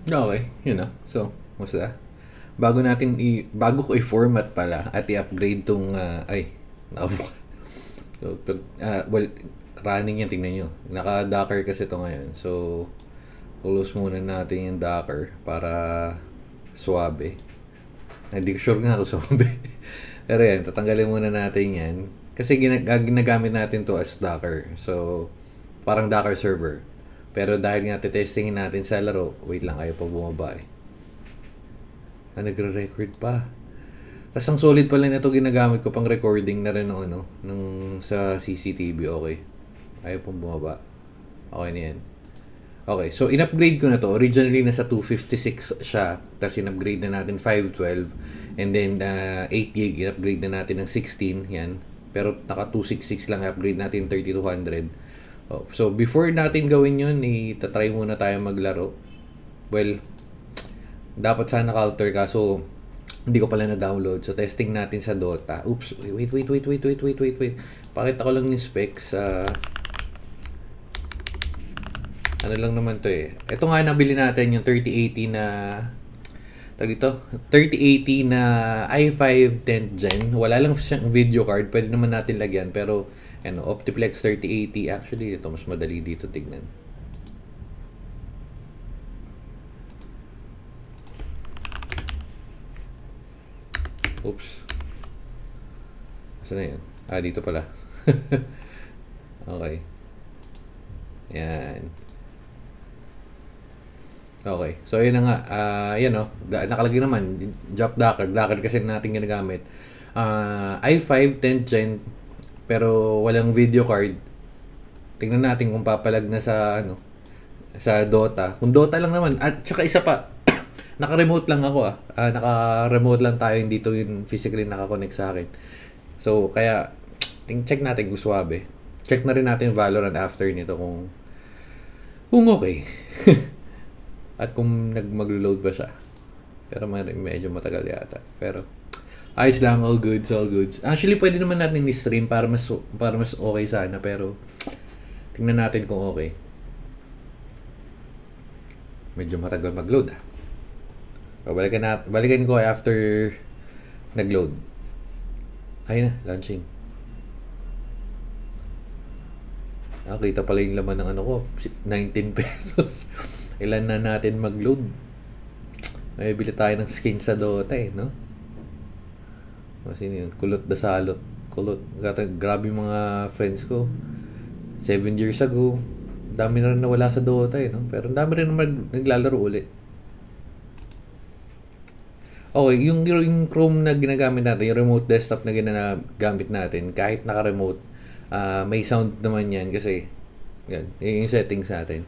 Okay, So, musta? Bago ko i-format pala at i-upgrade tong naka so, well, running yan, tingnan nyo. Naka-Docker kasi to ngayon. So, close muna natin yung Docker para swabe. Hindi ko sure nga kung swabe. Pero yan, tatanggalin muna natin yan. Kasi ginagamit natin to as Docker. So, parang Docker server. Pero dahil nga testingin natin sa laro, wait lang, ayaw pa bumaba eh. Nagre-record pa. Tapos ang solid pala na ito ginagamit ko pang recording na rin nung sa CCTV, okay. Ayaw pong bumaba. Okay na yan. Okay, so in-upgrade ko na to. Originally nasa 256 siya. Tapos in-upgrade na natin 512. And then 8 gig, in-upgrade na natin ng 16. Yan. Pero naka 266 lang, i-upgrade natin 3200. So, before natin gawin yun, itatry muna tayo maglaro. Well, dapat sana counter kaso hindi ko pala na-download. So, testing natin sa Dota. Oops, wait. Pakita ko lang yung specs. Ano lang naman to eh. Ito nga nabili natin yung 3080 na 3080 na i5 10th gen. Wala lang siyang video card. Pwede naman natin lagyan. Pero, Optiplex 3080. Actually, ito mas madali dito tignan. Oops. Saan na yun? Dito pala. Okay. Yan. Okay. So, yun na nga. Nakalagay naman. Drop Docker. Docker kasi natin ginagamit. i5 10th gen. Pero walang video card. Tingnan natin kung papalag na sa sa Dota. Kung Dota lang naman. At saka isa pa. Naka-remote lang ako naka-remote lang tayo, hindi to yung physically naka-connect sa akin. So, kaya check natin kung swabe. Check na rin natin yung Valorant after nito kung okay. At kung mag-load ba siya. Pero medyo matagal yata. Pero ayos lang, all goods. Actually, pwede naman natin i-stream para mas okay sana. Pero tingnan natin kung okay. Medyo matagal mag-load balikan ko after nag-load. Ayun na, launching. Kita pala yung laman ng ko, 19 pesos. Ilan na natin mag-load. May bili tayo ng skin sa Dota no? Kasi yun, kulot da salot. Grabe yung mga friends ko. 7 years ago, dami na rin nawala sa Dota no? Pero dami rin naman naglalaro ulit. Okay, yung Chrome na ginagamit natin, yung remote desktop na ginagamit natin, kahit naka-remote, may sound naman yan kasi yan, yung settings natin.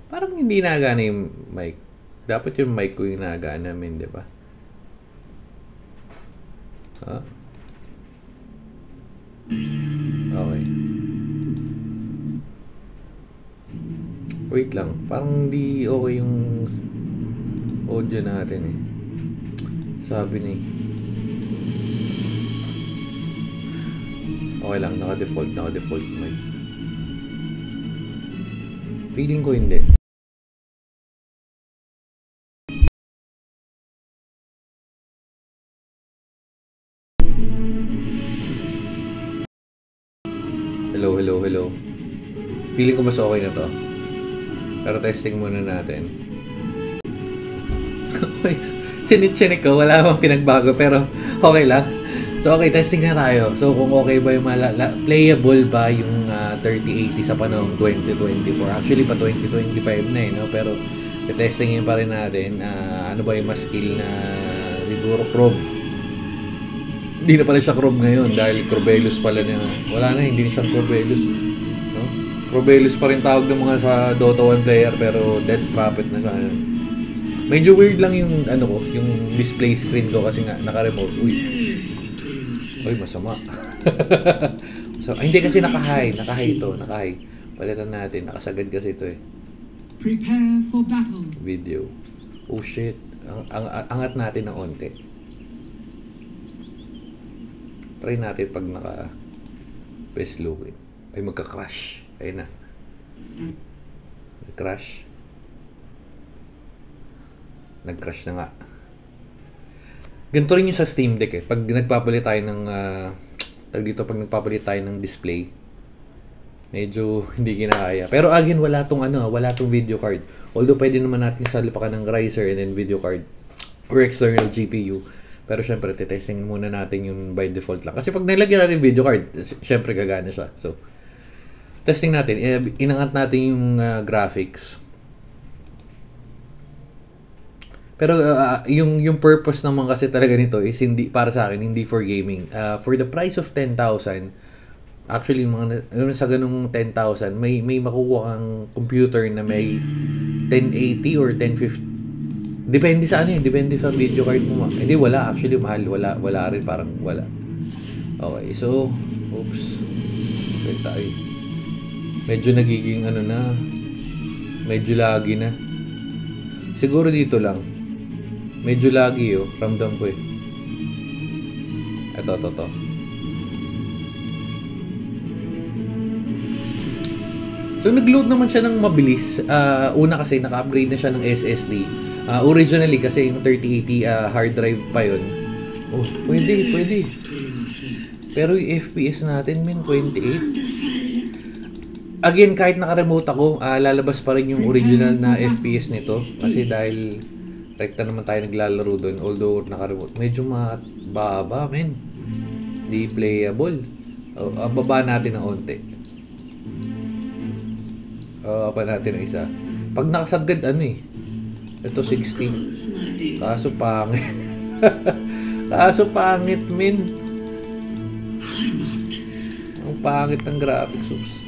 Parang hindi nagana yung mic. Dapat yung mic ko yung nagana namin, di ba? Okay. Wait lang, parang hindi okay yung audio natin sabi ni okay lang, naka-default mic. Feeling ko hindi. Hello. Feeling ko mas okay na to. Pero testing muna natin. Sinit-chinik ko, wala akong pinagbago pero okay lang. So okay, testing na tayo. So kung okay ba yung playable ba yung 3080 sa panahong 2024. Actually pa 2025 na no? Pero testingin pa rin natin ano ba yung mas skill na siguro Chrome. Hindi na pala siya Chrome ngayon dahil Crovellus pala na. Wala na, hindi na siya Crovellus. No? Crovellus pa rin tawag ng mga sa Dota 1 player pero Dead Prophet na sa medyo weird lang yung yung display screen ko kasi nga naka-remote. Uy, masama. So, hindi kasi naka-high ito, naka-high. Palitan natin, nakasagad kasi ito Prepare for battle. Video. Oh shit. Angat natin ng onte. Try natin pag best look. Ay magka-crash. Ayun na. Nag-crash. Nag-crash na nga. Ganito rin yung sa Steam Deck eh. Pag nagpapalit tayo ng pag nagpapalit tayo ng display, medyo hindi kinakaya. Pero again, wala tong video card. Although pwede naman natin salipakan ng riser and then video card or external GPU. Pero syempre, testing muna natin yung by default lang. Kasi pag nilagyan natin video card, syempre gagana siya. So, testing natin. Inangat natin yung graphics. Pero yung purpose naman kasi talaga nito is hindi para sa akin, hindi for gaming. For the price of 10,000, actually sa ganung 10,000, may makukuha kang computer na may 1080 or 1050. Depende sa depende sa video card mo. Hindi wala actually mahal, wala rin parang wala. Okay, so oops. Wait tayo. Medyo nagiging medyo laggy na. Siguro dito lang. Medyo laggy ramdam ko eh. Ito. So nag-load naman siya ng mabilis. Una kasi naka-upgrade na siya ng SSD. Originally kasi yung 3080 hard drive pa yun. Oh, pwede. Pero yung FPS natin, 28. Again, kahit naka-remote ako, lalabas pa rin yung original na FPS nito. Kasi dahil rekta naman tayo naglalaro doon. Although naka-remote, medyo mababa, men. Di playable. Baba natin ng onte. Pa natin ng isa. Pag nakasagad, ito 60. Kaso pangit. Men. Ang pangit ng graphics. Oops.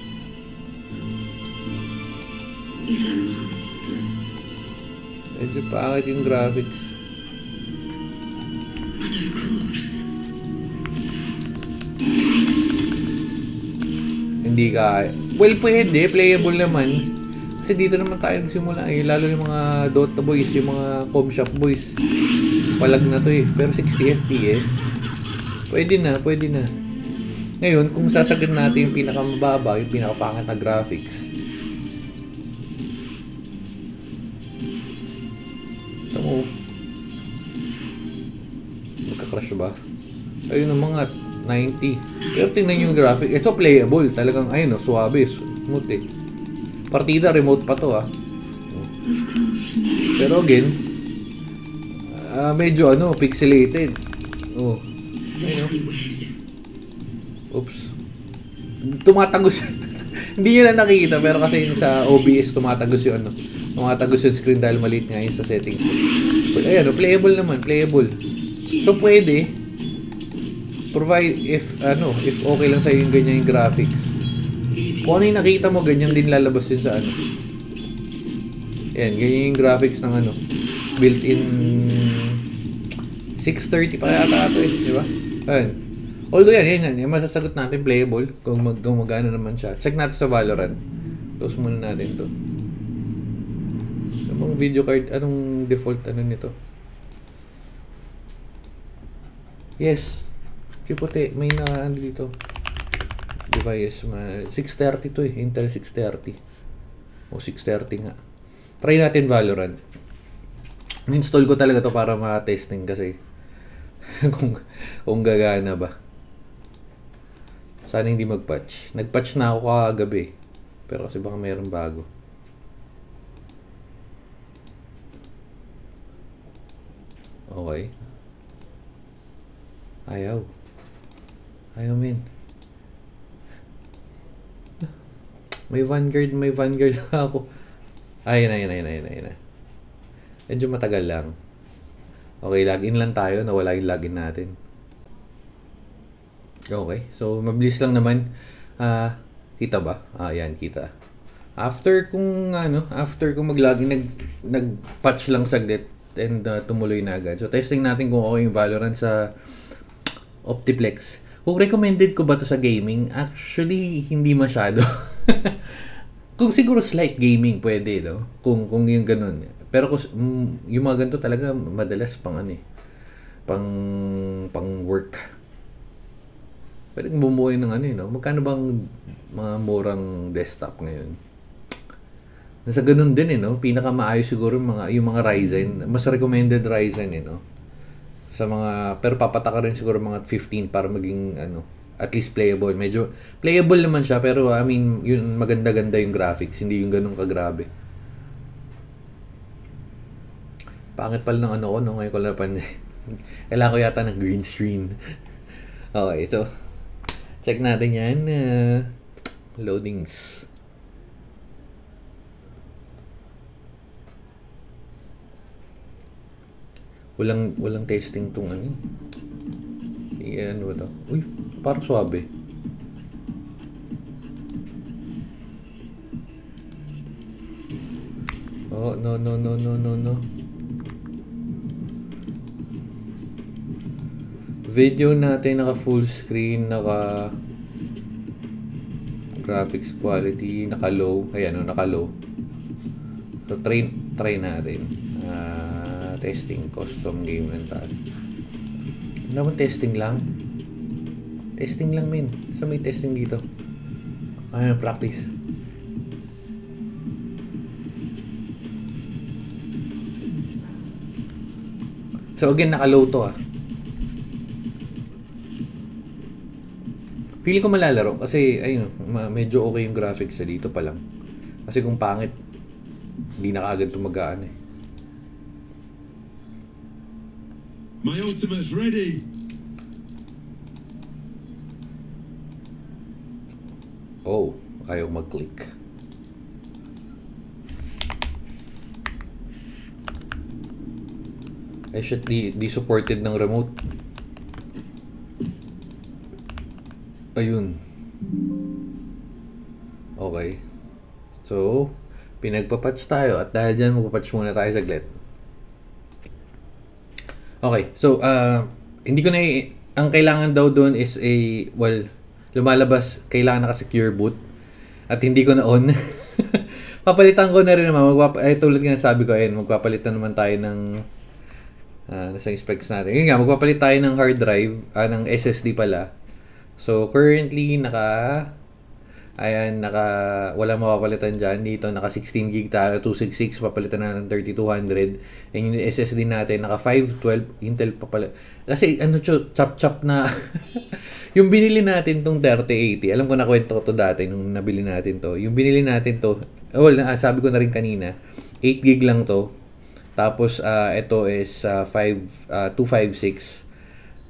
Medyo pangit yung graphics. Hindi kaya. Well, pwede. Playable naman. Kasi dito naman tayo nagsimula lalo yung mga Dota boys, yung mga Com Shop boys. Palag na to Pero 60 FPS. Pwede na. Ngayon, kung sasagad natin yung pinakamababa, yung pinakapangit na graphics. Ito mo. Magka-crash ba? Ayun ang mga 90. Pero tingnan yung graphic. Ito playable. Talagang, suwabe. Smooth Partida, remote pa to Pero again, medyo pixelated. Oops. Tumatagos. Hindi nyo na nakikita pero kasi sa OBS tumatagos yung tumatagos yung screen dahil maliit nga yung sa settings. But ayan, playable naman, playable. So pwede provide if okay lang sa yung ganyan yung graphics. Kung ano yung nakita mo, ganyan din lalabas yun sa Ayan, ganyan yung graphics ng built-in 630 pa yata ito di ba? Ayan. Although yan, masasagot natin playable kung magano naman siya. Check natin sa Valorant. Close muna natin to. Anong video card, anong default nito? Yes. Chipote, may dito. Device, 630 to Intel 630. O 630 nga. Try natin Valorant. Install ko talaga to para ma-testing kasi kung gagana ba. Sana hindi mag-patch. Nag-patch na ako kagabi. Pero kasi baka mayroong bago. Okay. Ayaw, men. May Vanguard ako. Ayun. Medyo matagal lang. Okay, login lang tayo. Nawala yung login natin. Okay, so mabilis lang naman. Kita ba? Ayan, kita. After kung mag-login, nag-patch lang saglit and tumuloy na agad. So testing natin kung okay yung Valorant sa Optiplex. Kung recommended ko ba to sa gaming? Actually, hindi masyado. Kung siguro slight gaming, pwede, no? Kung yung ganun. Pero kung yung mga ganito talaga, madalas pang pang work. Pwede kong bumuhay ng no? Magkano bang mga murang desktop ngayon? Nasa ganun din no. Pinakamaayos siguro yung mga Ryzen, mas recommended Ryzen no. Sa mga pero papataka rin siguro mga 15 para maging at least playable. Medyo playable naman siya pero I mean, yun maganda-ganda yung graphics, hindi yung ganun kagrabe. Pangit pala ng ko no, ngayon ko lang kailangan ko yata ng green screen. Okay, so check natin yan. Loadings. Walang testing tong ano. Yan ba to? Uy, parang swabe. Oh, no. Video natin naka full screen, naka graphics quality, naka low. Ayan, naka low. So try natin. Testing custom game rental. Ano naman testing lang? Testing lang min. Sa may testing dito. Ayun, practice. So again, naka-low to Feeling ko malalaro kasi ayun, medyo okay yung graphics sa dito pa lang. Kasi kung pangit, hindi na kaagad tumagaan My ultimate's ready. Oh, ayaw mag-click. Ay shit, di supported ng remote. Ayun. Okay. So, pinagpapatch tayo at dahil dyan magpapatch muna tayo saglit. Okay, so hindi ko na ang kailangan daw doon is lumalabas kailangan naka-secure boot at hindi ko na on. Papalitan ko na rin naman tulad nga sabi ko magpapalitan naman tayo ng nasa specs natin. Yun nga, magpapalit tayo ng hard drive, ng SSD pala. So currently walang mapapalitan dyan. Dito, naka 16 gig tayo, 266, papalitan na ng 3200. And yung SSD natin, naka 512, Intel papalit. Kasi, chop-chop na. Yung binili natin tong 3080, alam ko nakwento ko to dati nung nabili natin to. Yung binili natin to, sabi ko na rin kanina, 8 gig lang to. Tapos, ito is 256.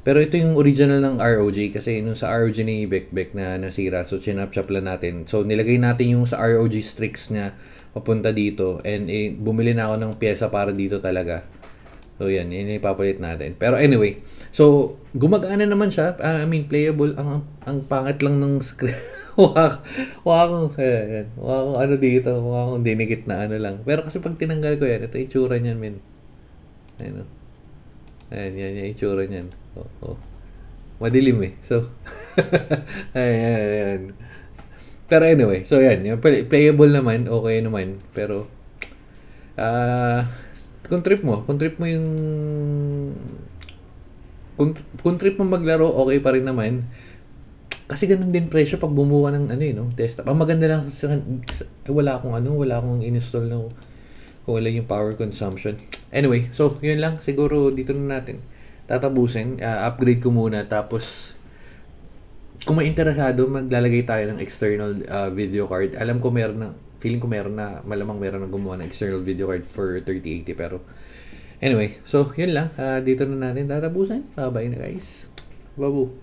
Pero ito yung original ng ROG kasi nung sa ROG ni Bekbek na nasira, so chinap-chop lang natin. So nilagay natin yung sa ROG Strix niya papunta dito and bumili na ako ng pyesa para dito talaga. So yan, yun ipapalit natin. Pero anyway, so gumagana naman siya. I mean, playable. Ang pangit lang ng screen. Wakang ano dito, wakang dinikit na ano lang. Pero kasi pag tinanggal ko yan, ito itsura niyan, men. Ayun. Ayan, yan yung itsura niyan. Oh. Madilim So, ayan. Pero anyway, so yan. Yung playable naman, okay naman. Pero, kung trip mo yung kung trip mo maglaro, okay pa rin naman. Kasi ganun din presyo pag bumuha ng desktop. Ang maganda lang wala akong in-install na kung wala yung power consumption. Anyway, so yun lang. Siguro dito na natin tatapusin. Upgrade ko muna. Tapos, kung may interesado, maglalagay tayo ng external video card. Feeling ko malamang meron na gumawa ng external video card for 3080. Pero, anyway, so yun lang. Dito na natin tatapusin. Bye na guys. Babu.